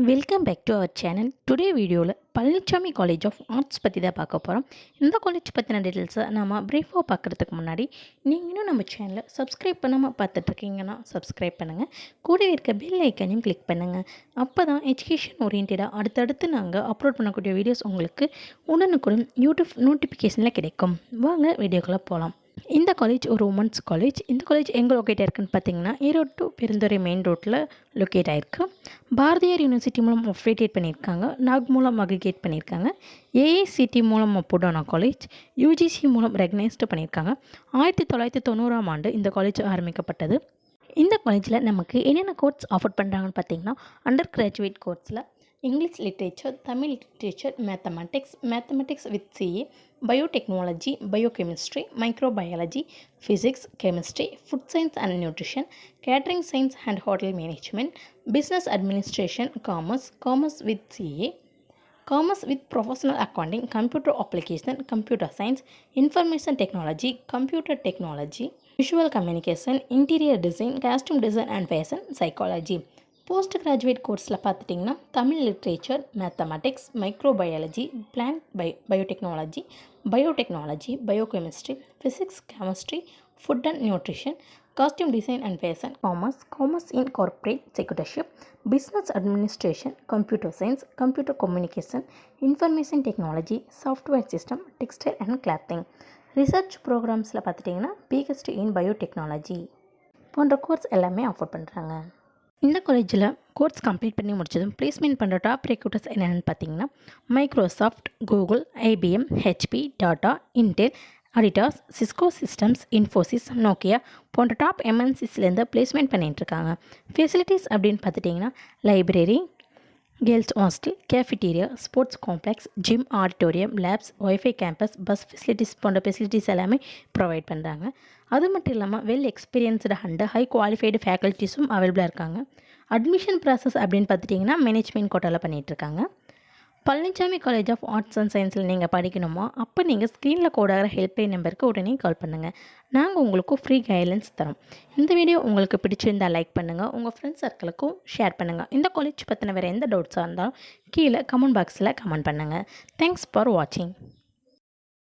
Welcome back to our channel. Today வீடியோவில் Palaniswami college of arts பற்றி தான் பார்க்க போகிறோம். இந்த காலேஜ் பற்றின டீட்டெயில்ஸை நம்ம ப்ரீஃபாக பார்க்குறதுக்கு முன்னாடி நீங்கள் இன்னும் நம்ம சேனலை சப்ஸ்கிரைப் பண்ணாமல் பார்த்துட்ருக்கீங்கன்னா சப்ஸ்கிரைப் பண்ணுங்கள். கூட இருக்க பெல் ஐக்கனையும் கிளிக் பண்ணுங்கள். அப்போ தான் எஜுகேஷன் ஓரியன்டாக அடுத்தடுத்து நாங்கள் அப்லோட் பண்ணக்கூடிய வீடியோஸ் உங்களுக்கு உடனுக்குடன் யூடியூப் நோட்டிஃபிகேஷனில் கிடைக்கும். வாங்க வீடியோக்குள்ளே போகலாம். இந்த காலேஜ் ஒரு உமன்ஸ் காலேஜ். இந்த காலேஜ் எங்கே லொக்கேட் ஆயிருக்குன்னு பார்த்தீங்கன்னா ஈரோடு டு பெருந்துறை மெயின் ரோட்டில் லொக்கேட் ஆயிருக்கு. பாரதியார் யூனிவர்சிட்டி மூலம் அஃபிலியேட் பண்ணியிருக்காங்க. நாக் மூலம் அக்ரிகேட் பண்ணியிருக்காங்க. ஏஐசிடி மூலம் அப்ரூவ்டான காலேஜ். யூஜிசி மூலம் ரெகனைஸ்டு பண்ணியிருக்காங்க. 1990ஆம் ஆண்டு இந்த காலேஜ் ஆரம்பிக்கப்பட்டது. இந்த காலேஜில் நமக்கு என்னென்ன கோர்ஸ் ஆஃபர் பண்ணுறாங்கன்னு பார்த்தீங்கன்னா, அண்டர் கிராஜுவேட் கோர்ஸில் English literature, Tamil literature, mathematics with CA, biotechnology, biochemistry, microbiology, physics, chemistry, food science and nutrition, catering science and hotel management, business administration, commerce with CA, commerce with professional accounting, computer application, computer science, information technology, computer technology, visual communication, interior design, costume design and fashion psychology. Post graduate கோர்ஸில் பார்த்துட்டிங்கன்னா Tamil literature, mathematics, microbiology, plant biotechnology, biochemistry, physics, chemistry, food and nutrition, costume design and fashion, commerce in corporate secretaryship, business administration, computer science, computer communication, information technology, software system, textile and clothing. Research ப்ரோக்ராம்ஸில் பார்த்துட்டிங்கன்னா PhD in biotechnology போன்ற course எல்லாமே offer பண்ணுறாங்க. இந்த காலேஜில் course complete பண்ணி முடிச்சதும் placement பண்ணுற டாப் ரெக்ரூட்டர்ஸ் என்னென்னு பார்த்தீங்கன்னா, Microsoft, Google, IBM, HP, Tata, Intel, Adidas, Cisco systems, Infosys, Nokia போன்ற டாப் எம்என்சிஸ்லேருந்து பிளேஸ்மெண்ட் பண்ணிகிட்ருக்காங்க. ஃபெசிலிட்டிஸ் அப்படின்னு பார்த்துட்டிங்கன்னா library, girls hostel, cafeteria, sports complex, gym, auditorium, labs, wifi campus, bus facilities போன்ற ஃபெசிலிட்டிஸ் எல்லாமே ப்ரொவைட் பண்ணுறாங்க. அது மட்டும் இல்லாமல் well experienced and high qualified ஃபேக்கல்ட்டிஸும் அவைலபிளாக இருக்காங்க. அட்மிஷன் ப்ராசஸ் அப்படின்னு பார்த்துட்டிங்கன்னா மேனேஜ்மெண்ட் கோட்டாவில் பண்ணிகிட்ருக்காங்க. Palanisamy college of arts and சயின்ஸில் நீங்கள் படிக்கணுமா? அப்போ நீங்கள் ஸ்க்ரீனில் கோடாகிற ஹெல்ப்லைன் நம்பருக்கு உடனே கால் பண்ணுங்கள். நாங்கள் உங்களுக்கு ஃப்ரீ கைட்லைன்ஸ் தரோம். இந்த வீடியோ உங்களுக்கு பிடிச்சிருந்தால் லைக் பண்ணுங்கள், உங்கள் ஃப்ரெண்ட்ஸ் சர்க்கிளுக்கும் ஷேர் பண்ணுங்கள். இந்த காலேஜ் பற்றின வேறு எந்த டவுட்ஸாக இருந்தாலும் கீழே கமெண்ட் பாக்ஸில் கமெண்ட் பண்ணுங்கள். தேங்க்ஸ் ஃபார் வாட்சிங்.